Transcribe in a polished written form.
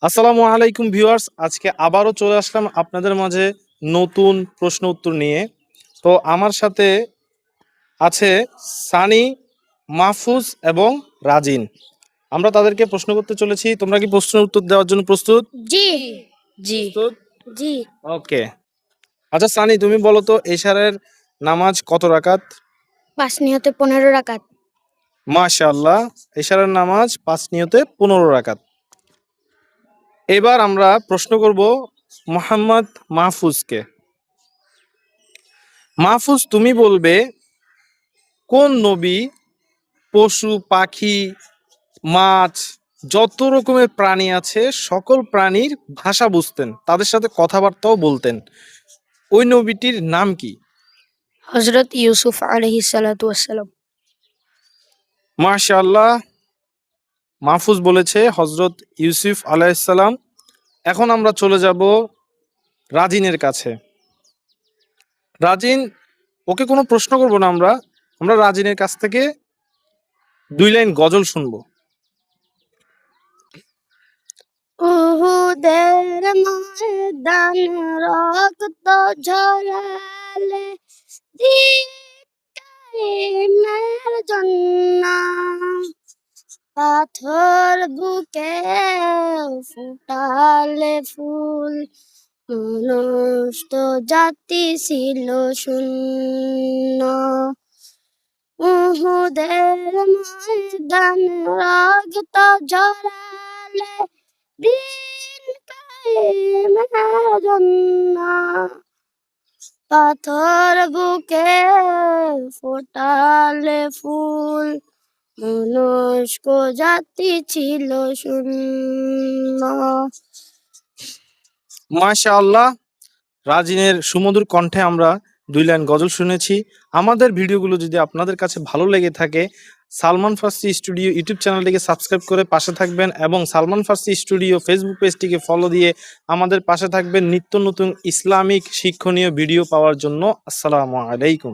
আসসালামু আলাইকুম ভিউয়ার্স, আজকে আবারও চলে আসলাম আপনাদের মাঝে নতুন প্রশ্ন উত্তর নিয়ে। তো আমার সাথে আছে সানি, মাহফুজ এবং রাজিন। আমরা তাদেরকে প্রশ্ন করতে চলেছি। তোমরা কি প্রশ্নের উত্তর দেওয়ার জন্য প্রস্তুত? জি জি প্রস্তুত? জি ওকে। আচ্ছা সানি, তুমি বলো তো এশারের নামাজ কত রাকাত? 5 নিহতে 15 রাকাত। মাশাআল্লাহ, এশারের নামাজ 5 নিয়তে 15 রাকাত। এবার আমরা প্রশ্ন করব মোহাম্মদ মাহফুজকে। মাহফুজ, তুমি বলবে কোন নবী পশু পাখি মাছ যত রকমের প্রাণী আছে সকল প্রাণীর ভাষা বুঝতেন, তাদের সাথে কথাবার্তাও বলতেন? ওই নবীটির নাম কি? হযরত ইউসুফ আলাইহিস সালাতু ওয়াসসালাম। মাশাআল্লাহ, মাহফুজ বলেছে হজরত ইউসুফ আলাইহিসসালাম। এখন আমরা চলে যাব রাজিনের কাছে। রাজিন, ওকে কোনো প্রশ্ন করব না, আমরা আমরা রাজিনের কাছ থেকে 2 লাইন গজল শুনবো। উহুদের ময়দান রক্ত ঝরালে দিনের জন্য পাথর বুকে ফুটালে ফুল, মানুষ তো জাতি ছিল শূন্য। উহুদের ময়দান রক্ত ঝরালে দিন কায়েমের জন্য পাথর বুকে ফোটালে ফুল, মনুষ্য জাতি ছিল শূন্য। মাশাআল্লাহ, রাজিনের সুমধুর কণ্ঠে আমরা 2 লাইন গজল শুনেছি। আমাদের ভিডিওগুলো যদি আপনাদের কাছে ভালো লেগে থাকে, সালমান ফার্সি স্টুডিও ইউটিউব চ্যানেলটিকে সাবস্ক্রাইব করে পাশে থাকবেন এবং সালমান ফার্সি স্টুডিও ফেসবুক পেজটিকে ফলো দিয়ে আমাদের পাশে থাকবেন নিত্য নতুন ইসলামিক শিক্ষণীয় ভিডিও পাওয়ার জন্য। আসসালামু আলাইকুম।